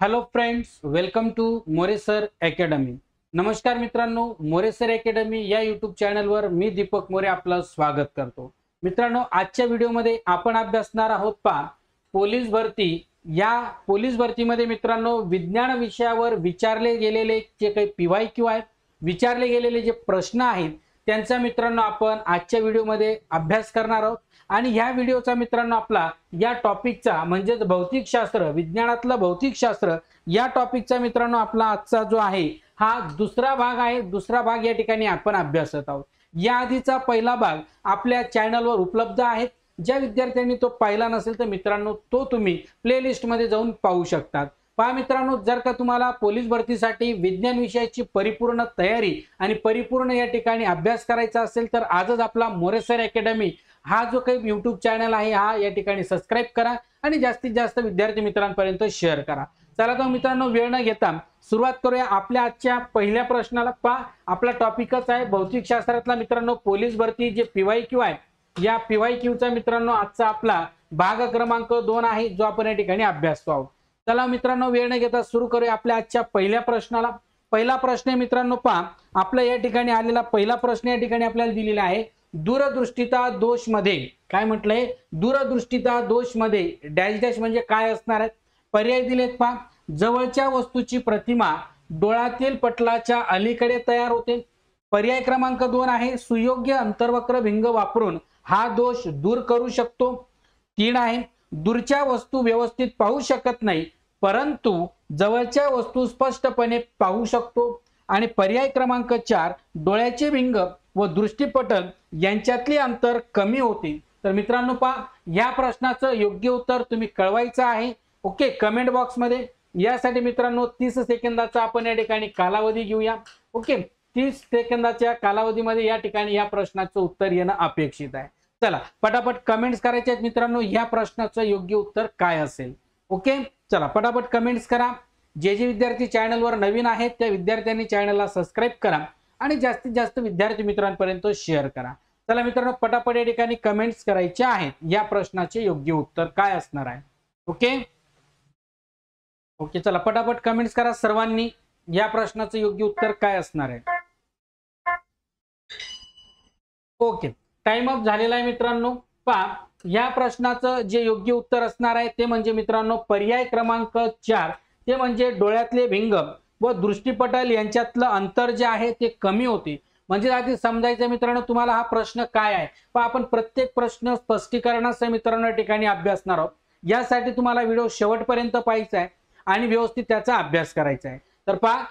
Hello friends, welcome to Moresar academy. नमस्कार मित्रांनो, मोरेसर academy या यूट्यूब चॅनलवर मी दीपक मोरे आपलं स्वागत करतो। मित्रांनो, आजच्या व्हिडिओमध्ये आपण अभ्यासणार आहोत पोलीस भरती। या पोलीस भरतीमध्ये मित्रांनो विज्ञान विषयावर विचारले गेलेले जे काही PYQ आहेत, विचारले गेलेले जे प्रश्न आहेत त्यांचा मित्रांनो आपण आजच्या व्हिडिओमध्ये अभ्यास करणार आहोत। आणि ह्या व्हिडिओचा मित्रांनो आपला या टॉपिकचा म्हणजे भौतिकशास्त्र, विज्ञानातलं भौतिकशास्त्र या टॉपिकचा मित्रांनो आपला आजचा जो आहे हा दुसरा भाग आहे। दुसरा भाग या ठिकाणी आपण अभ्यासत आहोत। या आधीचा पहिला भाग आपल्या चॅनलवर उपलब्ध आहे। ज्या विद्यार्थ्यांनी तो पाहिला नसेल तर मित्रांनो तो तुम्ही प्लेलिस्ट मध्ये जाऊन पाहू शकतात। पहा मित्रांनो, जर का तुम्हाला पोलीस भरतीसाठी विज्ञान विषयाची परिपूर्ण तयारी आणि परिपूर्ण या ठिकाणी अभ्यास करायचा असेल तर आजच आपला मोरेसर अकॅडमी हा जो काही यूट्यूब चॅनल आहे हा या ठिकाणी सबस्क्राइब करा आणि जास्तीत जास्त विद्यार्थी मित्रांपर्यंत शेअर करा। चला तर मित्रांनो, वेळ न घेता सुरुवात करूया आपल्या आजच्या पहिल्या प्रश्नाला। पहा, आपला टॉपिकच आहे भौतिकशास्त्रातला मित्रांनो पोलीस भरती जे PYQ आहे, या PYQ चा मित्रांनो आजचा आपला भाग क्रमांक 2 आहे जो आपण या ठिकाणी अभ्यासतो आहोत। चला मित्रांनो, वेळ न घेता सुरू करूया आपल्या आजच्या पहिल्या प्रश्नाला। पहिला प्रश्न आहे मित्रांनो, पहा आपल्या या ठिकाणी आलेला पहिला प्रश्न या ठिकाणी आपल्याला दिलेला आहे। दूरदृष्टिता दोष मध्ये काय म्हटलंय? दूरदृष्टिता दोष मध्ये डॅश डॅश म्हणजे काय असणार आहे? पर्याय दिलेत पहा। जवळच्या वस्तूची प्रतिमा डोळ्यातील पटलाच्या अलीकडे तयार होते। पर्याय क्रमांक 2 आहे सुयोग्य अंतर्वक्र भिंग वापरून हा दोष दूर करू शकतो। 3 आहे दूरच्या वस्तू व्यवस्थित पाहू शकत नाही परंतु जवळच्या वस्तू स्पष्टपणे पाहू शकतो। आणि पर्याय क्रमांक 4 डोळ्याचे भिंग व दृष्टिपटल यांच्यातले अंतर कमी होते। तर मित्रांनो पहा, या प्रश्नाचं योग्य उत्तर तुम्ही कळवायचं आहे ओके कमेंट बॉक्स मध्ये। यासाठी मित्रांनो 30 सेकंदाचा आपण या ठिकाणी कालावधी घेऊया ओके। 30 सेकंदाच्या कालावधीमध्ये या ठिकाणी या प्रश्नाचं उत्तर येणं अपेक्षित आहे। चला पटापट कमेंट्स करायचे आहेत मित्रांनो, या प्रश्नाचं योग्य उत्तर काय असेल ओके। चला पटापट कमेंट्स करा। जे विद्यार्थी चॅनलवर नवीन आहेत त्या विद्यार्थ्यांनी चॅनलला सबस्क्राइब करा आणि जास्तीत जास्त विद्यार्थी मित्रांपर्यंत शेअर करा। चला मित्रांनो, पटापट या ठिकाणी कमेंट्स करायचे आहेत। या प्रश्नाचे योग्य उत्तर काय असणार आहे ओके ओके। चला पटापट कमेंट्स करा सर्वांनी, या प्रश्नाचं योग्य उत्तर काय असणार आहे ओके। टाइम अप झालेला आहे मित्रांनो। पहा, या प्रश्नाचं जे योग्य उत्तर असणार आहे ते म्हणजे मित्रांनो पर्याय क्रमांक 4 ते म्हणजे डोळ्यातले भिंग व दृष्टिपटल यांच्यातलं अंतर जे आहे ते कमी होते। म्हणजे आधी समजायचं मित्रांनो तुम्हाला हा प्रश्न काय आहे। पण आपण प्रत्येक प्रश्न स्पष्टीकरणासह मित्रांनो या ठिकाणी अभ्यासणार आहोत। यासाठी तुम्हाला व्हिडिओ शेवटपर्यंत पाहायचा आहे आणि व्यवस्थित त्याचा अभ्यास करायचा आहे। तर पहा,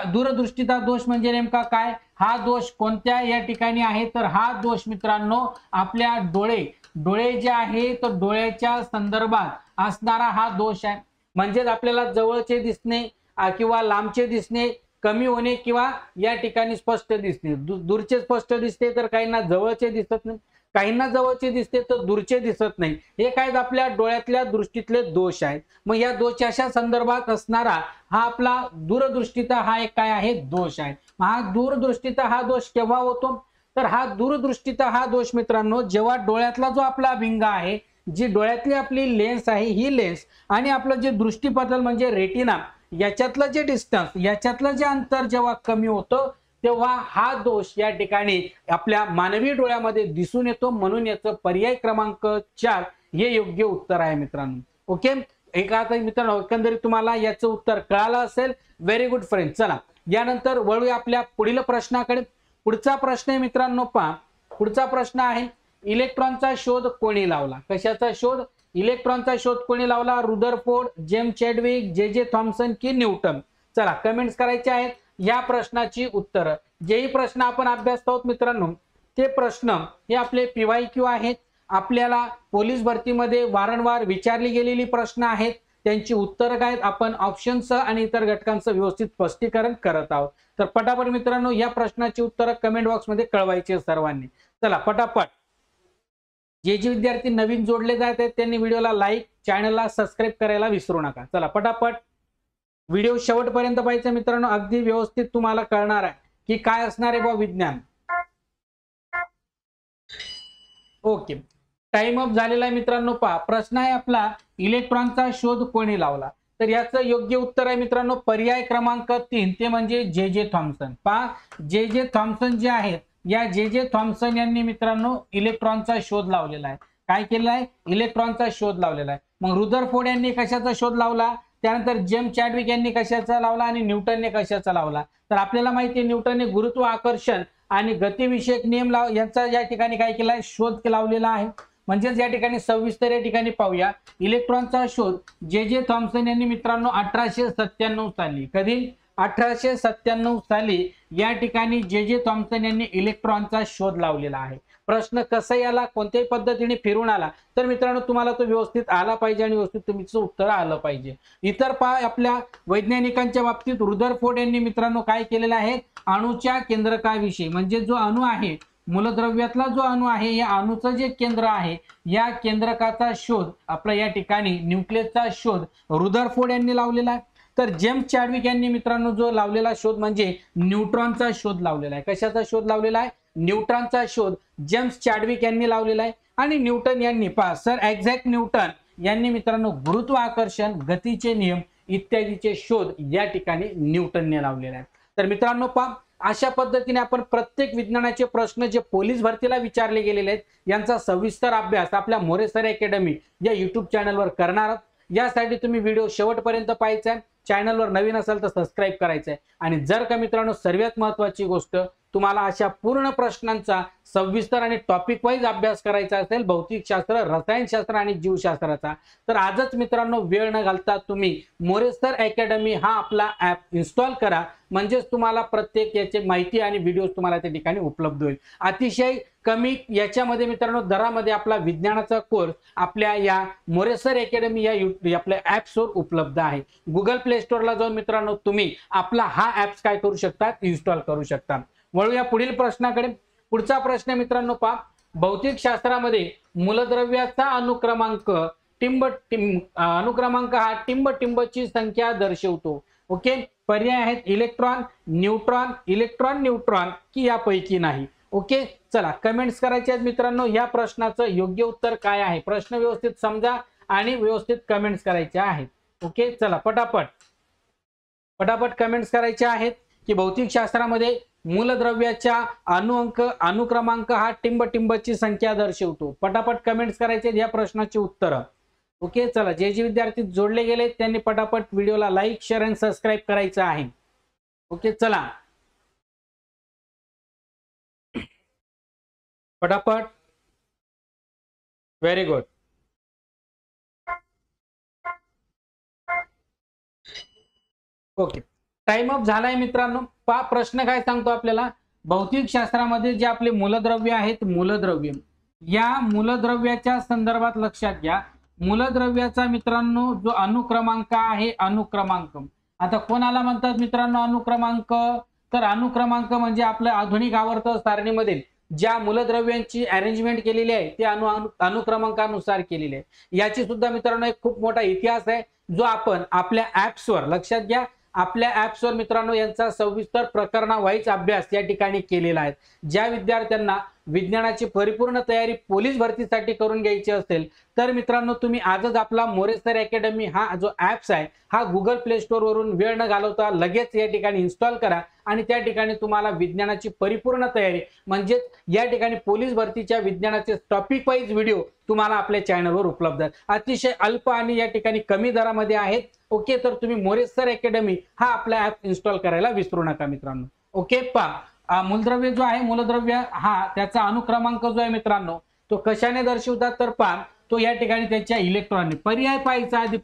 दूरदृष्टिता दोष म्हणजे नेमका काय? हा दोष कोणत्या या ठिकाणी आहे? तर हा दोष मित्रांनो आपल्या डोळे जे आहे तर डोळ्याच्या संदर्भात असणारा हा दोष आहे। म्हणजेच आपल्याला जवळचे दिसणे किंवा लांबचे दिसणे कमी होणे किंवा या ठिकाणी स्पष्ट दिसणे। दूरचे स्पष्ट दिसते तर काहींना जवळचे दिसत नाही, काहींना जवळचे दिसते तर दूरचे दिसत नाही। हे काय आपल्या डोळ्यातल्या दृष्टीतले दोष आहेत। मग या दोषाच्या संदर्भात असणारा हा आपला दूरदृष्टिता हा एक काय आहे? दोष आहे। हा दूरदृष्टिता हा दोष केव्हा होतो? तर हा दूरदृष्टिता हा दोष मित्रांनो जेव्हा डोळ्यातला जो आपला भिंग आहे, जी डोळ्यातली आपली लेन्स आहे ही लेन्स आणि आपलं जे दृष्टिपटल म्हणजे रेटिना याच्यातलं जे डिस्टन्स याच्यातलं जे अंतर जेव्हा कमी होतं तेव्हा हा दोष या ठिकाणी आपल्या मानवी डोळ्यामध्ये दिसून येतो। म्हणून याचं पर्याय क्रमांक 4 हे योग्य उत्तर आहे मित्रांनो ओके। एका मित्रांनो एकंदरीत तुम्हाला याचं उत्तर कळालं असेल। Very good friend. चला यानंतर वळूया आपल्या पुढील प्रश्नाकडे। पुढचा प्रश्न आहे मित्रांनो पहा, पुढचा प्रश्न आहे इलेक्ट्रॉनचा शोध कोणी लावला? कशाचा शोध? इलेक्ट्रॉनचा शोध कोणी लावला? Rutherford, James Chadwick, J Thomson की न्यूटन? चला कमेंट्स करायचे आहेत या प्रश्नाची उत्तर। जेही प्रश्न आपण अभ्यासतो आहोत मित्रांनो ते प्रश्न हे आपले PYQ आहेत। आपल्याला पोलीस भरतीमध्ये वारंवार विचारली गेलेली प्रश्न आहेत। त्यांची उत्तर काय आपण ऑप्शनसह आणि इतर घटकांचं व्यवस्थित स्पष्टीकरण करत आहोत। तर पटापट मित्रांनो या प्रश्नाची उत्तर कमेंट बॉक्स मध्ये कळवायची सर्वांनी। चला पटापट। जे विद्यार्थी नवीन जोडले जात आहेत त्यांनी व्हिडिओला लाईक, चॅनलला सबस्क्राइब करायला विसरू नका। चला पटापट व्हिडिओ शेवटपर्यंत पाहायचा मित्रांनो, अगदी व्यवस्थित तुम्हाला कळणार आहे की काय असणार आहे विज्ञान ओके। टाइम अप झालेला आहे मित्रांनो। पहा, प्रश्न आहे आपला इलेक्ट्रॉनचा शोध कोणी लावला? तर याचं योग्य उत्तर आहे मित्रांनो पर्याय क्रमांक 3, ते म्हणजे जे जे थॉम्सन. पहा जे जे थॉम्सन जे आहेत, या जे जे थॉम्सन यांनी मित्रांनो इलेक्ट्रॉनचा शोध लावलेला आहे. काय केलं आहे? इलेक्ट्रॉनचा शोध लावलेला आहे. मग रुदरफोर्ड यांनी कशाचा शोध लावला, त्यानंतर जेम्स चॅडविक यांनी कशाचा लावला आणि न्यूटनने कशाचा लावला. तर आपल्याला माहिती आहे न्यूटनने गुरुत्व आकर्षण आणि गतिविषयक नियम यांचा या ठिकाणी काय केला आहे? शोध लावलेला आहे. म्हणजेच या ठिकाणी सविस्तर या ठिकाणी पाहूया. इलेक्ट्रॉनचा शोध जे जे थॉम्सन यांनी मित्रांनो 1897 साली, कधी 1897 साली या ठिकाणी जे जे थॉम्सन यांनी इलेक्ट्रॉनचा शोध लावलेला आहे. प्रश्न कसा याला, कोणत्याही पद्धतीने फिरून आला तर मित्रांनो तुम्हाला तो व्यवस्थित आला पाहिजे आणि व्यवस्थित तुमचं उत्तर आलं पाहिजे. इतर आपल्या वैज्ञानिकांच्या बाबतीत रुदरफोर्ड यांनी मित्रांनो काय केलेलं आहे? अणूच्या केंद्रकाविषयी, म्हणजे जो अणू आहे, मूलद्रव्यातला जो अणू आहे, या अणूचं जे केंद्र आहे, या केंद्रकाचा शोध आपला या ठिकाणी न्यूक्लियसचा शोध रुदरफोर्ड यांनी लावलेला आहे. तर जेम्स चॅडविक यांनी मित्रांनो जो लावलेला शोध म्हणजे न्यूट्रॉनचा शोध लावलेला आहे. कशाचा शोध लावलेला आहे? न्यूट्रॉनचा शोध जेम्स चॅडविक यांनी लावलेला आहे. आणि न्यूटन यांनी पहा सर आयझॅक न्यूटन यांनी मित्रांनो गुरुत्वाकर्षण, गतीचे नियम इत्यादीचे शोध या ठिकाणी न्यूटनने लावलेले आहेत. तर मित्रांनो पहा अशा पद्धतीने आपण प्रत्येक विज्ञानाचे प्रश्न जे पोलीस भरतीला विचारले गेलेले आहेत यांचा सविस्तर अभ्यास आपल्या मोरे सर अकॅडमी या युट्यूब चॅनलवर करणार आहोत. यासाठी तुम्ही व्हिडिओ शेवटपर्यंत पाहायचा आहे. चॅनलवर नवीन असेल तर सबस्क्राईब करायचं आहे. आणि जर का मित्रांनो सर्वात महत्त्वाची गोष्ट, तुम्हाला अशा पूर्ण प्रश्नांचा सविस्तर आणि टॉपिक वाईज अभ्यास करायचा असेल भौतिकशास्त्र, रसायनशास्त्र आणि जीवशास्त्राचा, तर आजच मित्रांनो वेळ न घालता तुम्ही मोरे सर अकॅडमी हा आपला ॲप इन्स्टॉल करा. म्हणजेच तुम्हाला प्रत्येक याची माहिती आणि व्हिडिओ तुम्हाला त्या ठिकाणी उपलब्ध होईल. अतिशय कमी याच्यामध्ये मित्रांनो दरामध्ये आपला विज्ञानाचा कोर्स आपल्या या मोरे सर अकॅडमी या आपल्या ॲप्सवर उपलब्ध आहे. गुगल प्ले स्टोअरला जाऊन मित्रांनो तुम्ही आपला हा ॲप्स काय करू शकता? इन्स्टॉल करू शकता. वळूया पुढील प्रश्नाकडे. पुढचा प्रश्न मित्रांनो पहा, भौतिकशास्त्रामध्ये मूलद्रव्याचा अनुक्रमांक अनुक्रमांक हा टिंबची संख्या दर्शवतो. ओके, पर्याय आहेत इलेक्ट्रॉन, न्यूट्रॉन, इलेक्ट्रॉन न्यूट्रॉन की यापैकी नाही. ओके, चला कमेंट्स करायचे आहेत मित्रांनो. या प्रश्नाचं योग्य उत्तर काय आहे? प्रश्न व्यवस्थित समजा आणि व्यवस्थित कमेंट्स करायच्या आहेत. ओके, चला पटापट कमेंट्स करायचे आहेत की भौतिकशास्त्रामध्ये मूलद्रव्याच्या अनुक्रमांक हा टिंबची संख्या दर्शवतो. पटापट कमेंट्स करायचे या प्रश्नाची उत्तर. ओके, चला जे जे विद्यार्थी जोडले गेले त्यांनी पटापट व्हिडिओला लाईक, शेअर आणि सबस्क्राईब करायचं आहे. ओके, चला पटापट. Very good. Okay, time up झालाय मित्रांनो. पहा प्रश्न काय सांगतो आपल्याला, भौतिकशास्त्रामध्ये जे आपले मूलद्रव्य आहेत, मूलद्रव्य, या मूलद्रव्याच्या संदर्भात लक्षात घ्या. मूलद्रव्याचा मित्रांनो जो अनुक्रमांक आहे, अनुक्रमांक, आता कोणाला म्हणतात मित्रांनो अनुक्रमांक? तर अनुक्रमांक म्हणजे आपल्या आधुनिक आवर्त सारणीमध्ये ज्या मूलद्रव्यांची अरेंजमेंट केलेली आहे ते अनुक्रमांकानुसार केलेली आहे. याची सुद्धा मित्रांनो एक खूप मोठा इतिहास आहे जो आपण आपल्या ऍप्सवर, लक्षात घ्या, आपल्या ऍप्सवर मित्रांनो यांचा सविस्तर प्रकरणावाईज अभ्यास या ठिकाणी केलेला आहे. ज्या विद्यार्थ्यांना विज्ञानाची परिपूर्ण तयारी पोलीस भरतीसाठी करून घ्यायची असेल तर मित्रांनो तुम्ही आजच आपला मोरे सर अकॅडमी हा जो ॲप्स आहे हा गुगल प्ले स्टोअर वरून वेळ न घालवता लगेच या ठिकाणी इन्स्टॉल करा आणि त्या ठिकाणी तुम्हाला विज्ञानाची परिपूर्ण तयारी म्हणजेच या ठिकाणी पोलीस भरतीच्या विज्ञानाचे टॉपिक वाईज व्हिडिओ तुम्हाला आपल्या चॅनलवर उपलब्ध आहेत. अतिशय अल्प आणि या ठिकाणी कमी दरामध्ये आहेत. ओके, तर तुम्ही मोरे सर अकॅडमी हा आपला ॲप इन्स्टॉल करायला विसरू नका मित्रांनो. ओके, पहा मूलद्रव्य जो आहे, मूलद्रव्य हा त्याचा अनुक्रमांक जो आहे मित्रांनो तो कशाने दर्शवतात? तर पहा तो या ठिकाणी त्याच्या इलेक्ट्रॉनने. पर्याय पाहायचा आधी.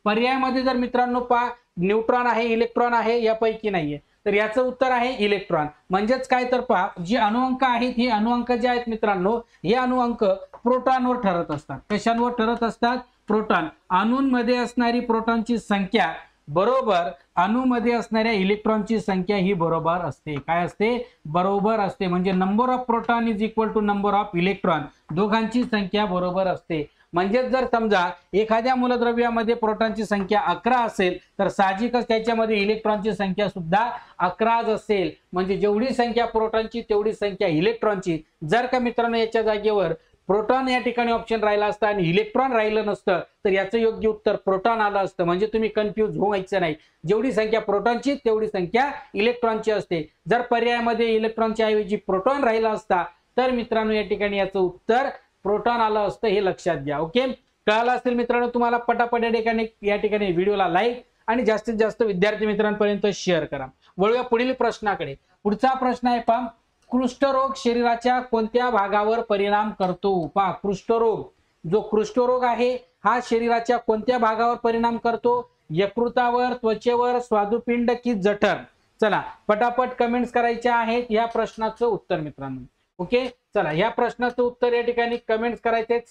पर्यायामध्ये जर मित्रांनो पहा न्यूट्रॉन आहे, इलेक्ट्रॉन आहे, यापैकी नाहीये, तर याचं उत्तर आहे इलेक्ट्रॉन. म्हणजेच काय तर पहा जी अणुअंक आहेत, ही अणुअंक जे आहेत मित्रांनो हे अणुअंक प्रोटॉनवर ठरत असतात. कशांवर ठरत असतात? प्रोटॉन. अणूंमध्ये असणारी प्रोटॉनची संख्या बरोबर अणूमध्ये असणाऱ्या इलेक्ट्रॉनची संख्या ही बरोबर असते. काय असते? बरोबर असते. म्हणजे number of proton is equal to number of electron, दोघांची संख्या बरोबर असते. म्हणजे जर समजा एखाद्या मूलद्रव्यामध्ये प्रोटॉनची संख्या 11 असेल तर साहजिकच त्याच्यामध्ये इलेक्ट्रॉनची संख्या सुद्धा 11 असेल. म्हणजे जेवढी संख्या प्रोटॉनची तेवढी संख्या इलेक्ट्रॉनची. जर का मित्रांनो याच्या जागेवर प्रोटॉन या ठिकाणी ऑप्शन राहिला असता आणि इलेक्ट्रॉन राहिलं नसतं तर याचं योग्य उत्तर प्रोटॉन आलं असतं. म्हणजे तुम्ही कन्फ्यूज व्हायचं नाही. जेवढी संख्या प्रोटॉनची तेवढी संख्या इलेक्ट्रॉनची असते. जर पर्यायामध्ये इलेक्ट्रॉनच्या ऐवजी प्रोटॉन राहिला असता तर मित्रांनो या ठिकाणी याचं उत्तर प्रोटॉन आलं असतं, हे लक्षात घ्या. ओके, कळालं असेल मित्रांनो तुम्हाला. पटापट या ठिकाणी व्हिडिओला लाईक आणि जास्तीत जास्त विद्यार्थी मित्रांपर्यंत शेअर करा. वळूया पुढील प्रश्नाकडे. पुढचा प्रश्न आहे पहा, कुष्ठरोग शरीराच्या कोणत्या भागावर परिणाम करतो? पहा, कुष्ठरोग, जो कुष्ठरोग आहे हा शरीराच्या कोणत्या भागावर परिणाम करतो? यकृतावर, त्वचेवर, स्वादुपिंड की जठर? चला पटापट कमेंट्स करायच्या आहेत या प्रश्नाचं उत्तर मित्रांनो. ओके, चला या प्रश्नाचं उत्तर या ठिकाणी कमेंट्स करायचे आहेत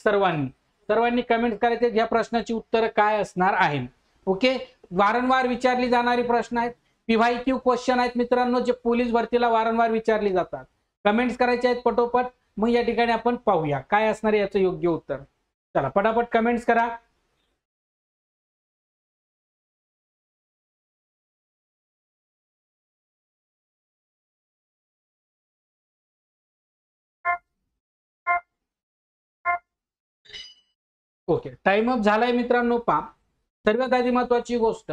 सर्वांनी कमेंट्स करायचे या प्रश्नाची उत्तर काय असणार आहे. ओके, वारंवार विचारली जाणारी प्रश्न आहेत, पीवायक्यू क्वेश्चन आहेत मित्रांनो, जे पोलीस भरतीला वारंवार विचारली जातात. कमेंट्स करायचे आहेत पटोपट. मग या ठिकाणी आपण पाहूया काय असणार आहे याचं योग्य उत्तर. चला पटापट कमेंट्स करा. ओके, टाइम अप झालाय मित्रांनो. पहा, सर्वात आधी महत्वाची गोष्ट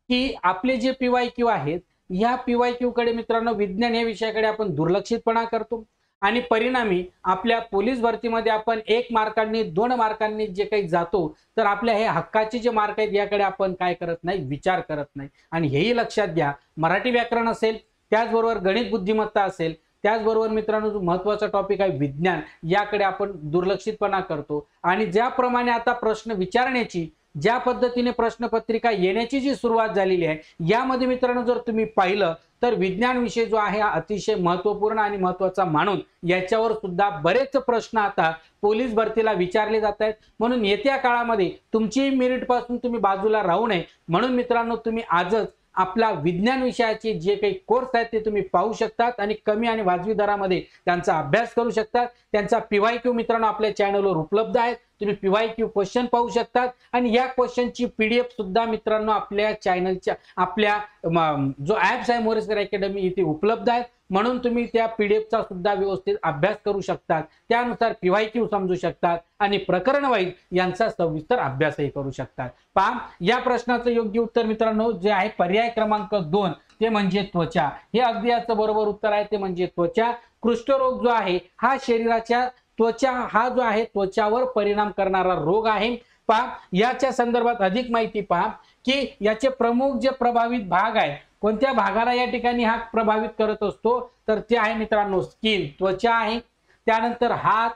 की आपले जे पीवायक्यू आहेत या पीवायक्यू कडे मित्रांनो विज्ञान या विषयाकडे आपण दुर्लक्षितपणा करतो आणि परिणामी आपल्या पोलीस भरतीमध्ये आपण 1 मार्कांनी 2 मार्कांनी जे काही जातो तर आपल्या हे हक्काचे जे मार्क आहेत याकडे आपण काय करत नाही, विचार करत नाही. आणि हेही लक्षात घ्या, मराठी व्याकरण असेल, त्याचबरोबर गणित बुद्धिमत्ता असेल, त्याचबरोबर मित्रांनो जो महत्वाचा टॉपिक आहे विज्ञान, याकडे आपण दुर्लक्षितपणा करतो. आणि ज्याप्रमाणे आता प्रश्न विचारण्याची, ज्या पद्धतीने प्रश्नपत्रिका येण्याची जी सुरुवात झालेली आहे यामध्ये मित्रांनो जर तुम्ही पाहिलं तर विज्ञान विषय जो आहे हा अतिशय महत्वपूर्ण आणि महत्वाचा मानून याच्यावर सुद्धा बरेच प्रश्न आता पोलीस भरतीला विचारले जात आहेत. म्हणून येत्या काळामध्ये तुमची मेरिट पासून तुम्ही बाजूला राहू नये म्हणून मित्रांनो तुम्ही आजच आपला विज्ञान विषयाचे जे काही कोर्स आहेत ते तुम्ही पाहू शकतात आणि कमी आणि वाजवी दरामध्ये त्यांचा अभ्यास करू शकतात. त्यांचा पीवायक्यू मित्रांनो आपल्या चॅनलवर उपलब्ध आहे. तुम्ही पीवायक्यू क्वेश्चन पाहू शकतात आणि या क्वेश्चनची पीडीएफ सुद्धा मित्रांनो आपल्या चॅनलच्या आपल्या जो ऍप्स आहे मोरेसर अकॅडमी इथे उपलब्ध आहेत. म्हणून तुम्ही त्या पीडीएफचा सुद्धा व्यवस्थित अभ्यास करू शकतात. त्यानुसार पीवायक्यू समजू शकतात आणि प्रकरण वाईज यांचा सविस्तर अभ्यासही करू शकतात. पहा, या प्रश्नाचं योग्य उत्तर मित्रांनो जे आहे पर्याय क्रमांक 2 ते म्हणजे त्वचा. हे अगदी याचं बरोबर उत्तर आहे, ते म्हणजे त्वचा. कुष्ठरोग जो आहे हा शरीराच्या त्वचा हा जो आहे त्वचावर परिणाम करणारा रोग आहे. पहा, याच्या संदर्भात अधिक माहिती पहा की याचे प्रमुख जे प्रभावित भाग आहे, कोणत्या भागाला या ठिकाणी हा प्रभावित करत असतो तर ते आहे मित्रांनो स्किन, त्वचा आहे. त्यानंतर हात,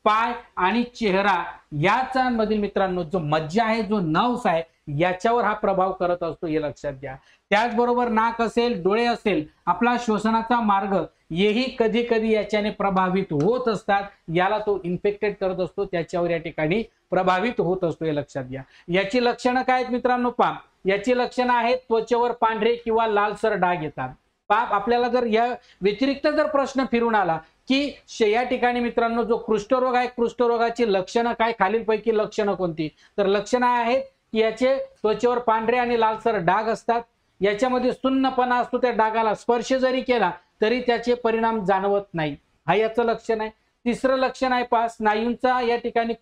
पाय आणि चेहरा याचा मधील मित्रांनो जो मज्जा आहे, जो नर्व्स आहे याच्यावर हा प्रभाव करत असतो, हे लक्षात घ्या. त्याचबरोबर नाक असेल, डोळे असेल, आपला श्वसनाचा मार्ग हेही कधी कधी याच्याने प्रभावित होत असतात. याला तो इन्फेक्टेड करत असतो, त्याच्यावर या ठिकाणी प्रभावित होत असतो, हे लक्षात घ्या. याची लक्षणं काय आहेत मित्रांनो? पहा, याची लक्षणं आहेत त्वचेवर पांढरे किंवा लालसर डाग येतात. पहा, आपल्याला जर या व्यतिरिक्त जर प्रश्न फिरून आला की या ठिकाणी मित्रांनो जो कुष्ठरोग आहे, कुष्ठरोगाची लक्षणं काय, खालीलपैकी लक्षणं कोणती? तर लक्षणं आहेत की याचे त्वचेवर पांढरे आणि लालसर डाग असतात. याच्यामध्ये सुन्नपणा असतो, त्या डागाला स्पर्श जरी केला तरी त्याचे परिणाम जाणवत नाही, हा याचं लक्षण आहे. तिसरं लक्षण आहे पहा, स्नायूंचा या ठिकाणी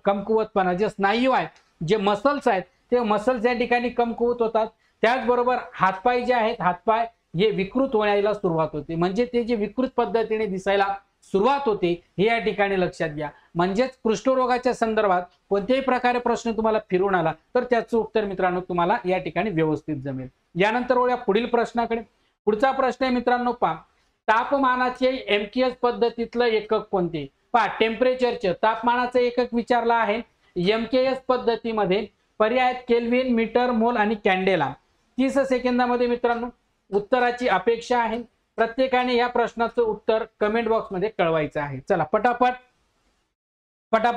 कमकुवतपणा. जे स्नायू आहेत, जे मसल्स आहेत ते मसल्स या ठिकाणी कमकुवत होतात. त्याचबरोबर हातपाय जे आहेत, हातपाय हे विकृत होण्याला सुरुवात होते, म्हणजे ते जे विकृत पद्धतीने दिसायला सुरुवात होते हे या ठिकाणी लक्षात घ्या. म्हणजेच कुष्ठरोगाच्या संदर्भात कोणत्याही प्रकारे प्रश्न तुम्हाला फिरून आला तर त्याचं उत्तर मित्रांनो तुम्हाला या ठिकाणी व्यवस्थित जमेल. यानंतर वळूया पुढील प्रश्नाकडे. पुढचा प्रश्न आहे मित्रांनो, पहा, तापमानाचे एमकेएस पद्धतीतलं एकक कोणते? पहा, टेम्परेचरचे तापमानाचं एकक विचारला आहे. एमकेएस पद्धतीमध्ये पर्याय केल्विन, मीटर, मोल आणि कॅन्डेला. 30 सेकंदामध्ये मित्रांनो उत्तराची अपेक्षा आहे. प्रत्येकाने या प्रश्नाचं उत्तर कमेंट बॉक्स मध्ये कळवायचं आहे. चला पटापट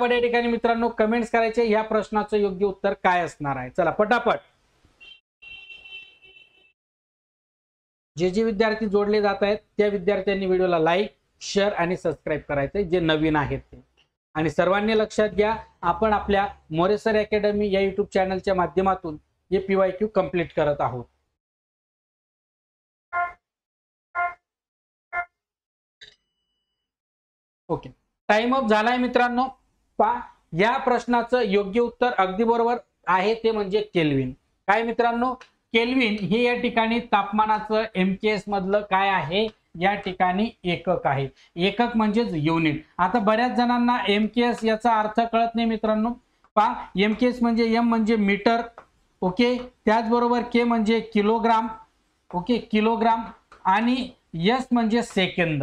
या ठिकाणी मित्रांनो कमेंट्स करायचे, या प्रश्नाचं योग्य उत्तर काय असणार आहे. चला पटापट. जे विद्यार्थी जोडले जात आहेत त्या विद्यार्थ्यांनी व्हिडिओला लाईक, शेअर आणि सबस्क्राईब करायचे, जे नवीन आहेत ते. आणि सर्वांनी लक्षात घ्या, आपण आपल्या मोरेसर अकॅडमी या युट्यूब चॅनलच्या माध्यमातून हे पीवायक्यू कंप्लीट करत आहोत. ओके, टाइम अप झालाय मित्रांनो. पहा या प्रश्नाचं योग्य उत्तर अगदी बरोबर आहे, ते म्हणजे केल्विन. काय मित्रांनो, केल्विन हे या ठिकाणी तापमानाचं MKS मधलं काय आहे, या ठिकाणी एकक आहे. एकक म्हणजेच युनिट. आता बऱ्याच जणांना MKS याचा अर्थ कळत नाही मित्रांनो. पहा MKS म्हणजे M म्हणजे मीटर, ओके, त्याचबरोबर K म्हणजे किलोग्राम, ओके, किलोग्राम, आणि S म्हणजे सेकंद.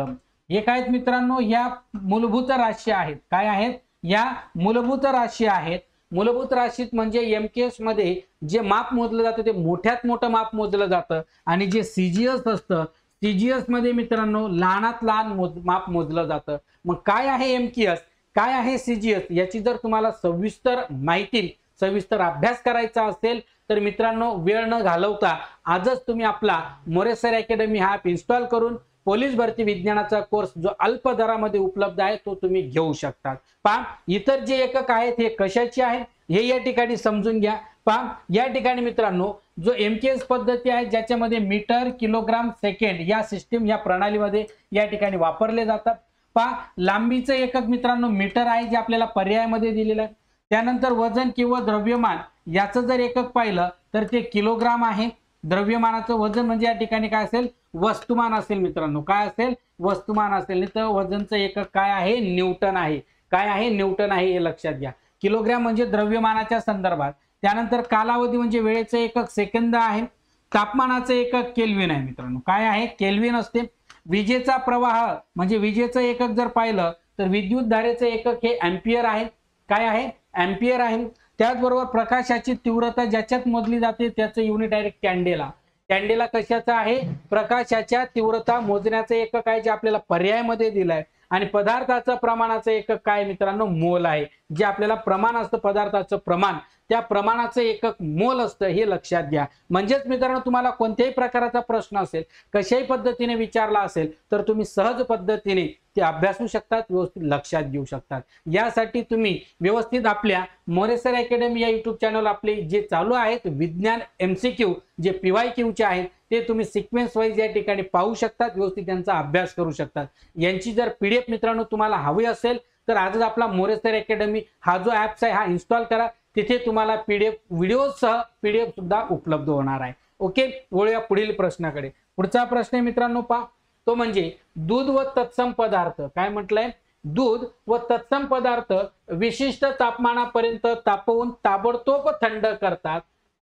हे काय आहेत मित्रांनो, या मूलभूत राशी आहेत. काय आहेत, या मूलभूत राशी आहेत. मूलभूत राशीत म्हणजे MKS मध्ये जे माप मोजलं जातं ते मोठ्यात मोठं माप मोजलं जातं, आणि जे CGS असतं CGS मध्ये मित्रांनो लहानात लहान माप मोजलं जातं. मग काय आहे MKS, काय आहे CGS, याची जर तुम्हाला सविस्तर माहिती, सविस्तर अभ्यास करायचा असेल तर मित्रांनो वेळ न घालवता आजच तुम्ही आपला मोरे सर अकॅडमी हा ॲप इन्स्टॉल करून पोलीस भरती विज्ञानाचा कोर्स जो अल्प दरामध्ये उपलब्ध आहे तो तुम्ही घेऊ शकता. पहा इतर जे एकक आहेत हे कशाचे आहेत हे या ठिकाणी समजून घ्या. पहा या ठिकाणी मित्रांनो जो MKS पद्धती आहे ज्याच्यामध्ये मीटर, किलोग्राम, सेकंड या सिस्टीम या प्रणालीमध्ये या ठिकाणी वापरले जातात. पहा लांबीचं एकक मित्रांनो मीटर आहे, जे आपल्याला पर्यायामध्ये दिलेलं आहे. त्यानंतर वजन किंवा द्रव्यमान याचं जर एकक पाहिलं तर ते किलोग्राम आहे. द्रव्यमानाचं वजन म्हणजे या ठिकाणी काय असेल, वस्तुमान असेल मित्रांनो. काय असेल, वस्तुमान असेल. नाही तर वजनचं एकक काय आहे, न्यूटन आहे. काय आहे, न्यूटन आहे, हे लक्षात घ्या. किलोग्राम म्हणजे द्रव्यमानाच्या संदर्भात. त्यानंतर कालावधी म्हणजे वेळेचं एकक सेकंद आहे. तापमानाचं एकक केल्विन आहे मित्रांनो. काय आहे, केल्विन असते. विजेचा प्रवाह म्हणजे विजेचं एकक जर पाहिलं तर विद्युत धारेचं एकक हे अँपियर आहे. काय आहे, अँपियर आहे. त्याचबरोबर प्रकाशाची तीव्रता ज्याच्यात मोजली जाते त्याचं युनिट डायरेक्ट कॅन्डेला. कॅन्डेला कशाचा आहे, प्रकाशाच्या तीव्रता मोजण्याचं एकक आहे, जे आपल्याला पर्यायामध्ये दिलाय. आणि पदार्थाचं प्रमाणाचं एकक काय मित्रांनो, मोल आहे. जे आपल्याला प्रमाण असतं पदार्थाचं प्रमाण, त्या प्रमाणाचं एकक मोल असतं, हे लक्षात घ्या. म्हणजेच मित्रांनो तुम्हाला कोणत्याही प्रकारचा प्रश्न असेल, कशाही पद्धतीने विचारला असेल तर तुम्ही सहज पद्धतीने ते अभ्यासू शकतात, व्यवस्थित लक्षात घेऊ शकतात. यासाठी तुम्ही व्यवस्थित आपल्या मोरे सर अकॅडमी या युट्यूब चॅनल आपले जे चालू आहेत विज्ञान MCQ जे PYQ चे आहेत ते तुम्ही सिक्वेन्स वाईज या ठिकाणी पाहू शकतात, व्यवस्थित त्यांचा अभ्यास करू शकतात. यांची जर PDF मित्रांनो तुम्हाला हवी असेल तर आजच आपला मोरे सर अकॅडमी हा जो ॲप्स आहे हा इन्स्टॉल करा. तिथे तुम्हाला PDF व्हिडिओसह PDF सुद्धा उपलब्ध होणार आहे. ओके, वळूया पुढील प्रश्नाकडे. पुढचा प्रश्न आहे मित्रांनो पहा, तो म्हणजे दूध व तत्सम पदार्थ. काय म्हटलंय, दूध व तत्सम पदार्थ विशिष्ट तापमानापर्यंत तापवून ताबडतोब थंड करतात.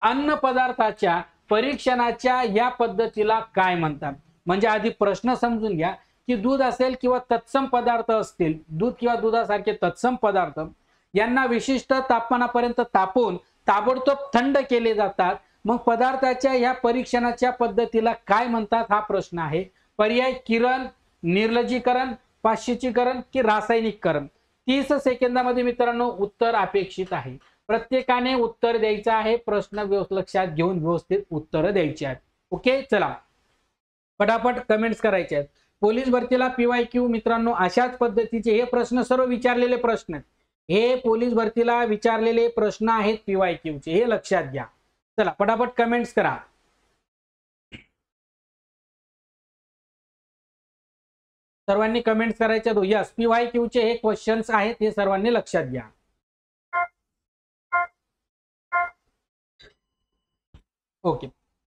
अन्न पदार्थाच्या परीक्षणाच्या या पद्धतीला काय म्हणतात. म्हणजे आधी प्रश्न समजून घ्या की दूध असेल किंवा तत्सम पदार्थ असतील, दूध किंवा दुधासारखे तत्सम पदार्थ यांना विशिष्ट तापमानापर्यंत तापवून ताबडतोब थंड केले जातात. मग पदार्थाच्या या परीक्षणाच्या पद्धतीला काय म्हणतात हा प्रश्न आहे. पर्याय किरण, निर्लजीकरण, पाश्चीकरण की रासायनिकरण. 30 सेकंदामध्ये मित्रांनो उत्तर अपेक्षित आहे. प्रत्येकाने उत्तर द्यायचं आहे. प्रश्न लक्षात घेऊन व्यवस्थित उत्तर द्यायची आहेत. ओके, चला पटापट कमेंट्स करायचे आहेत. पोलीस भरतीला PYQ मित्रांनो अशाच पद्धतीचे हे प्रश्न सर्व विचारलेले प्रश्न आहेत. हे पोलीस भरतीला विचारलेले प्रश्न आहेत PYQ चे, हे लक्षात घ्या. चला पटापट कमेंट्स करा. सर्वांनी कमेंट्स करायच्या. यस, PYQ चे हे क्वेश्चन्स आहेत, हे सर्वांनी लक्षात घ्या. ओके,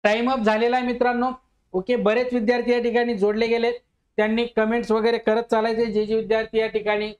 टाइम अप झालेला आहे मित्रांनो. ओके, बरेच विद्यार्थी या ठिकाणी जोडले गेलेत. त्यांनी कमेंट्स वगैरे करत चालायचे. जे जे विद्यार्थी या ठिकाणी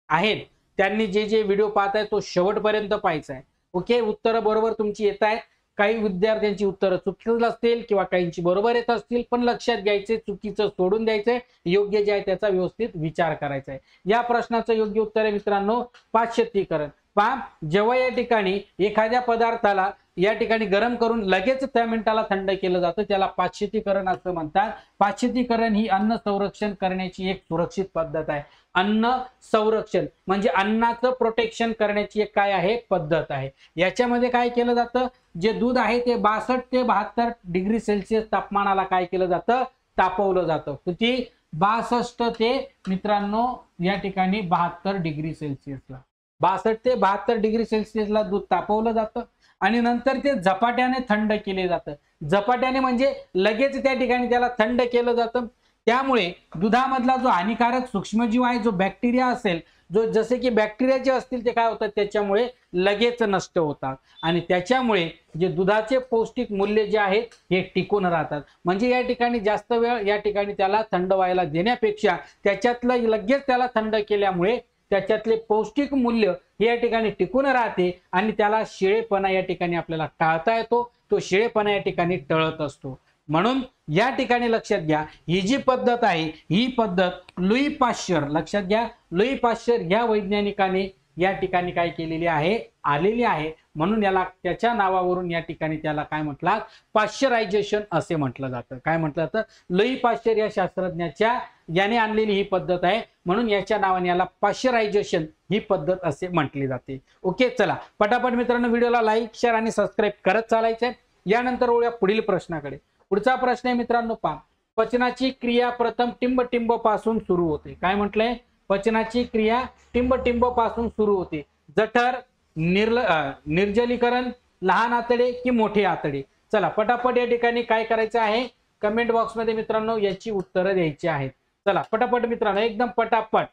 आहेत त्यांनी जे जे व्हिडिओ पाहताय तो शेवटपर्यंत पाहायचा आहे. ओके, उत्तरं बरोबर तुमची येत आहेत. काही विद्यार्थ्यांची उत्तरं चुकीची असतील किंवा काहींची बरोबर येत असतील, पण लक्षात घ्यायचे चुकीचं सोडून द्यायचंय. योग्य जे आहे त्याचा व्यवस्थित विचार करायचा आहे. या प्रश्नाचं योग्य उत्तर आहे मित्रांनो पाश्चत्तीकरण. पहा, जेव्हा या ठिकाणी एखाद्या पदार्थाला या ठिकाणी गरम करून लगेच त्या मिनिटाला थंड केलं जातं त्याला पाश्चत्तीकरण असं म्हणतात. पाश्चत्तीकरण ही अन्न संरक्षण करण्याची एक सुरक्षित पद्धत आहे. अन्न संरक्षण म्हणजे अन्नाचं प्रोटेक्शन करण्याची एक काय आहे, पद्धत आहे. याच्यामध्ये काय केलं जातं, जे दूध आहे ते 62 ते 72 डिग्री सेल्सिअस तापमानाला काय केलं जातं, तापवलं जातं. किती, 62 ते मित्रांनो या ठिकाणी 72 डिग्री सेल्सिअसला, 62 ते 72 डिग्री सेल्सिअसला दूध तापवलं जातं आणि नंतर ते झपाट्याने थंड केले जातं. झपाट्याने म्हणजे लगेच त्या ठिकाणी त्याला थंड केलं जातं. त्यामुळे दुधामधला जो हानिकारक सूक्ष्मजीव आहे, जो बॅक्टेरिया असेल जो जसे की बॅक्टेरिया जे असतील ते काय होतात त्याच्यामुळे लगेच नष्ट होतात आणि त्याच्यामुळे जे दुधाचे पौष्टिक मूल्य जे आहेत हे टिकून राहतात. म्हणजे या ठिकाणी जास्त वेळ या ठिकाणी त्याला थंड व्हायला देण्यापेक्षा त्याच्यातलं लगेच त्याला थंड केल्यामुळे त्याच्यातले पौष्टिक मूल्य हे या ठिकाणी टिकून राहते आणि त्याला शिळेपणा या ठिकाणी आपल्याला टाळता येतो. तो शिळेपणा या ठिकाणी टळत असतो. म्हणून या ठिकाणी लक्षात घ्या, ही जी पद्धत आहे ही पद्धत लुई पाश्चर, लक्षात घ्या लुई पाश्चर या वैज्ञानिकाने या ठिकाणी काय केलेली आहे, आलेली आहे. म्हणून याला त्याच्या नावावरून या ठिकाणी त्याला काय म्हटलं, पाश्चरायझेशन असे म्हटलं जातं. काय म्हटलं जातं, लुई पाश्चर या शास्त्रज्ञाच्या याने आणलेली ही पद्धत आहे म्हणून याच्या नावाने याला पाश्चरायझेशन ही पद्धत असे म्हटले जाते. ओके, चला पटापट मित्रांनो व्हिडिओला लाईक शेअर आणि सबस्क्राईब करत चालायचंय. यानंतर वळूया पुढील प्रश्नाकडे. पुढचा प्रश्न आहे मित्रांनो, पहा, पचनाची क्रिया प्रथम टिंब पासून सुरू होते. काय म्हटलंय, पचनाची क्रिया टिंब पासून सुरू होते. जठर, निर्जलीकरण, लहान आतडे की मोठे आतडे. चला पटापट या ठिकाणी काय करायचं आहे, कमेंट बॉक्स मध्ये मित्रांनो याची उत्तरं द्यायची आहेत. चला पटापट मित्रांनो एकदम पटापट,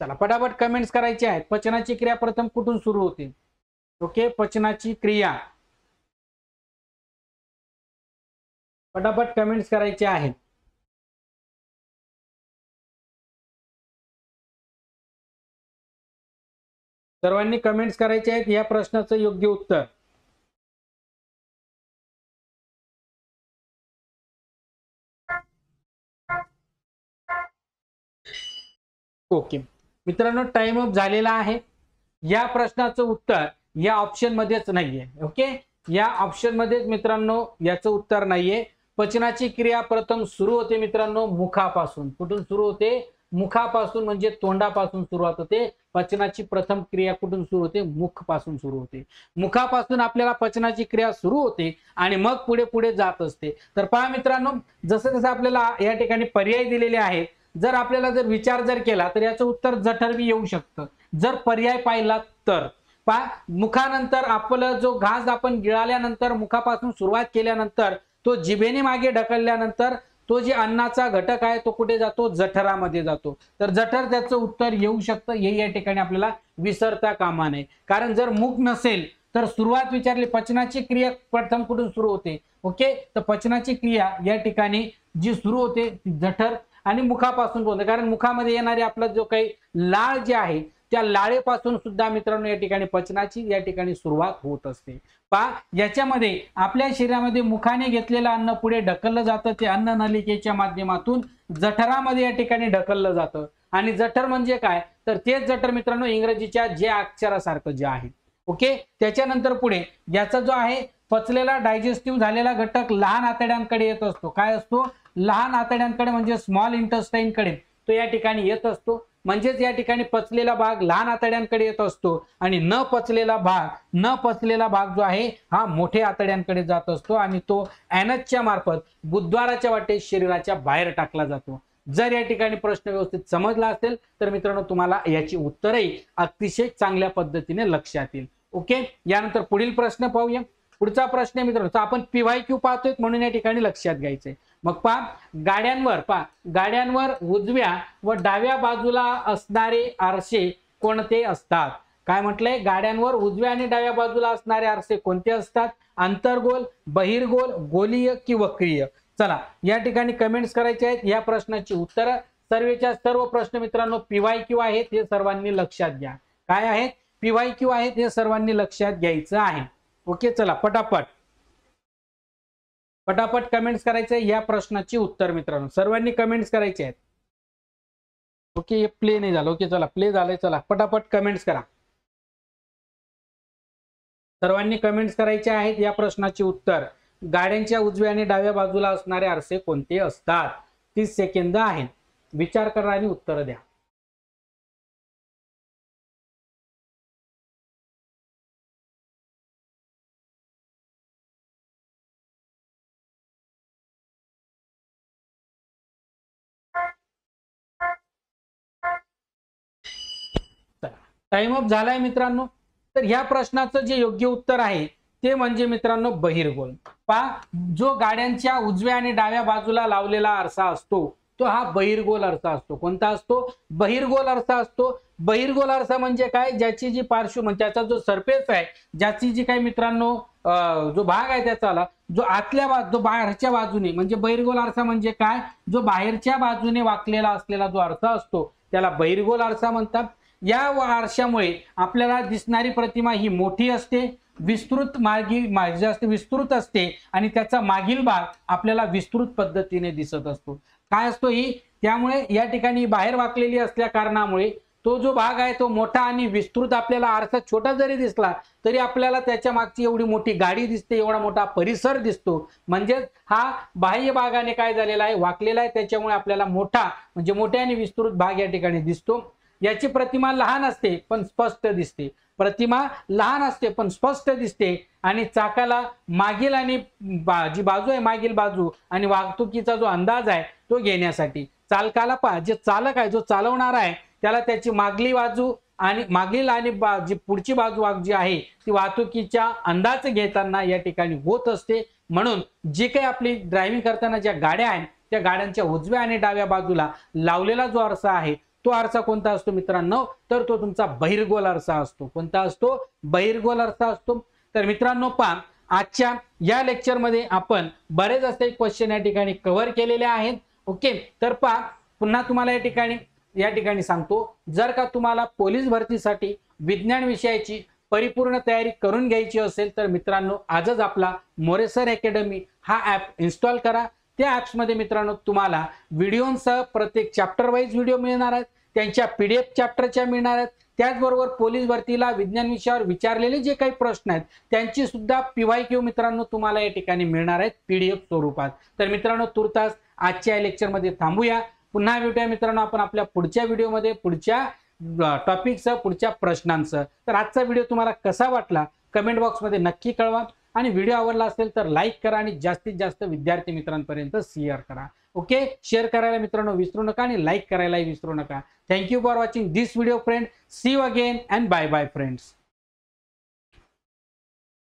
चला पटापट कमेंट्स करायचे आहेत. पचनाची क्रिया प्रथम कुठून सुरू होते. ओके, पचनाची क्रिया पटापट कमेंट्स करायचे आहेत. सर्वांनी कमेंट्स करायचे आहेत या प्रश्नाचं योग्य उत्तर. ओके मित्रांनो, टाइम अप झालेला आहे. या प्रश्नाचं उत्तर या ऑप्शन मध्येच नाहीये. ओके, या ऑप्शन मध्येच मित्रांनो याचं उत्तर नाहीये. पचनाची क्रिया प्रथम सुरू होते मित्रांनो मुखापासून. कुठून सुरू होते, मुखापासून, म्हणजे तोंडापासून सुरुवात होते. पचनाची प्रथम क्रिया कुठून सुरू होते, मुखपासून सुरू होते. मुखापासून आपल्याला पचनाची क्रिया सुरू होते आणि मग पुढे पुढे जात असते. तर पहा मित्रांनो, जसं जसं आपल्याला या ठिकाणी पर्याय दिलेले आहेत, जर आपल्याला जर विचार जर केला तर याचं उत्तर जठर बी येऊ शकतं. जर पर्याय पाहिला तर पहा, मुखानंतर आपलं जो घास आपण गिळाल्यानंतर मुखापासून सुरुवात केल्यानंतर तो जिभेने मागे ढकलल्यानंतर तो जे अन्नाचा घटक आहे तो कुठे जातो, जठरामध्ये जातो. तर जठर त्याचं उत्तर येऊ शकतं. हे या ठिकाणी आपल्याला विसरता कामा नये. कारण जर मुख नसेल तर सुरुवात विचारली, पचनाची क्रिया प्रथम कुठून सुरू होते. ओके, तर पचनाची क्रिया या ठिकाणी जी सुरू होते ती जठर आणि मुखापासून होते. कारण मुखामध्ये येणारे आपला जो काही लाळ जे आहे त्या लाळेपासून सुद्धा मित्रांनो या ठिकाणी पचनाची या ठिकाणी सुरुवात होत असते. पहा, याच्यामध्ये आपल्या शरीरामध्ये मुखाने घेतलेलं अन्न पुढे ढकललं जातं. ते अन्न नलिकेच्या माध्यमातून जठरामध्ये या ठिकाणी ढकललं जातं. आणि जठर म्हणजे काय, तर तेच जठर मित्रांनो इंग्रजीच्या जे अक्षरासारखं जे आहे. ओके, त्याच्यानंतर पुढे याचा जो आहे पचलेला डायजेस्टिव्ह झालेला घटक लहान आतड्यांकडे येत असतो. काय असतो, लहान आतड्यांकडे म्हणजे स्मॉल इंटेस्टाईन कडे तो या ठिकाणी येत असतो. म्हणजेच या ठिकाणी पचलेला भाग लहान आतड्यांकडे येत असतो आणि न पचलेला भाग जो आहे हा मोठे आतड्यांकडे जात असतो आणि तो ॲनसच्या मार्फत गुद्वाराच्या वाटेत शरीराच्या बाहेर टाकला जातो. जर या ठिकाणी प्रश्न व्यवस्थित समजला असेल तर मित्रांनो तुम्हाला याची उत्तरही अतिशय चांगल्या पद्धतीने लक्षात येईल. ओके, यानंतर पुढील प्रश्न पाहूया. पुढचा प्रश्न मित्रांनो, आपण PYQ पाहतोय म्हणून या ठिकाणी लक्षात घ्यायचंय. मग पहा, गाड्यांवर उजव्या व डाव्या बाजूला असणारे आरसे कोणते असतात. काय म्हटलंय, गाड्यांवर उजव्या आणि डाव्या बाजूला असणारे आरसे कोणते असतात. अंतर्गोल, बहिर्गोल, गोलीय की वक्रीय. चला या ठिकाणी कमेंट्स करायचे आहेत. या प्रश्नाची उत्तर सर्वच्या सर्व प्रश्न मित्रांनो PYQ आहेत हे सर्वांनी लक्षात घ्या. काय आहेत, PYQ आहेत हे सर्वांनी लक्षात घ्यायचं आहे. ओके, चला पटापट कमेंट्स करायचे या प्रश्नाची उत्तर मित्रांनो. सर्वांनी कमेंट्स करायचे आहेत. ओके, हे प्ले नाही झालं. ओके, चला प्ले झालंय. चला पटापट कमेंट्स करा. सर्वांनी कमेंट्स करायचे आहेत या प्रश्नाची उत्तर. गाड्यांच्या उजव्या आणि डाव्या बाजूला असणारे आरसे कोणते असतात. 30 सेकंद आहेत, विचार करा आणि उत्तर द्या. टाइम अप झालाय मित्रांनो. तर ह्या प्रश्नाचं जे योग्य उत्तर आहे ते म्हणजे मित्रांनो बहिर्गोल. पहा, जो गाड्यांच्या उजव्या आणि डाव्या बाजूला लावलेला आरसा असतो तो हा बहिर्गोल आरसा असतो. कोणता असतो? बहिर्गोल आरसा असतो. बहिर्गोल आरसा म्हणजे काय? ज्याची जी पार्श्व म्हणजे त्याचा जो सरफेस आहे, ज्याची जी काही मित्रांनो जो भाग आहे त्याचा जो आतल्या जो बाहेरच्या बाजूने म्हणजे बहिर्गोल आरसा म्हणजे काय? जो बाहेरच्या बाजूने वाकलेला असलेला जो आरसा असतो त्याला बहिर्गोल आरसा म्हणतात. या आरशामुळे आपल्याला दिसणारी प्रतिमा ही मोठी असते, विस्तृत जास्त विस्तृत असते आणि त्याचा मागील भाग आपल्याला विस्तृत पद्धतीने दिसत असतो. काय असतो ही? त्यामुळे या ठिकाणी बाहेर वाकलेली असल्या कारणामुळे तो जो भाग आहे तो मोठा आणि विस्तृत आपल्याला आरसा छोटा जरी दिसला तरी आपल्याला त्याच्या मागची एवढी मोठी गाडी दिसते, एवढा मोठा परिसर दिसतो. म्हणजे हा बाह्य भागाने काय झालेला आहे? वाकलेला आहे. त्याच्यामुळे आपल्याला मोठा म्हणजे मोठ्या आणि विस्तृत भाग या ठिकाणी दिसतो. याची प्रतिमा लहान असते पण स्पष्ट दिसते. प्रतिमा लहान असते पण स्पष्ट दिसते आणि चाकाला मागील आणि जी बाजू आहे मागील बाजू आणि वाहतुकीचा जो अंदाज आहे तो घेण्यासाठी चालकाला जे चालक आहे जो चालवणार आहे त्याला त्याची मागली बाजू आणि मागील आणि जी पुढची बाजू जी आहे ती वाहतुकीच्या अंदाज घेताना या ठिकाणी होत असते. म्हणून जे काही आपली ड्रायव्हिंग करताना ज्या गाड्या आहेत त्या गाड्यांच्या उजव्या आणि डाव्या बाजूला लावलेला जो आरसा आहे तो आरसा कोणता असतो मित्रांनो? तर तो तुमचा बहिर्गोल आरसा असतो. कोणता असतो? बहिर्गोल आरसा असतो. तर मित्रांनो पहा, आजच्या या लेक्चरमध्ये आपण बरेच असे क्वेश्चन या ठिकाणी कव्हर केलेले आहेत. ओके, तर पहा पुन्हा तुम्हाला या ठिकाणी सांगतो, जर का तुम्हाला पोलीस भरतीसाठी विज्ञान विषयाची परिपूर्ण तयारी करून घ्यायची असेल तर मित्रांनो आजच आपला मोरे सर अकॅडमी हा ॲप इन्स्टॉल करा. त्या ॲप्समध्ये मित्रांनो तुम्हाला व्हिडिओसह प्रत्येक चॅप्टर वाईज व्हिडिओ मिळणार आहेत, त्यांच्या PDF चॅप्टरच्या मिळणार आहेत. त्याचबरोबर पोलीस भरतीला विज्ञान विषयावर विचारलेले जे काही प्रश्न आहेत त्यांची सुद्धा PYQ मित्रांनो तुम्हाला या ठिकाणी मिळणार आहेत PDF स्वरूपात. तर मित्रांनो तुर्तास आजच्या लेक्चरमध्ये थांबूया. पुन्हा भेटूया मित्रांनो आपण आपल्या पुढच्या व्हिडिओमध्ये पुढच्या टॉपिकसह पुढच्या प्रश्नांसह. तर आजचा व्हिडिओ तुम्हाला कसा वाटला कमेंट बॉक्समध्ये नक्की कळवा आणि व्हिडिओ आवडला असेल तर लाईक करा आणि जास्तीत जास्त विद्यार्थी मित्रांपर्यंत शेअर करा. ओके, शेअर करायला मित्रांनो विसरू नका आणि लाईक करायलाही विसरू नका. Thank you for watching this video friend. See you again and bye bye friends.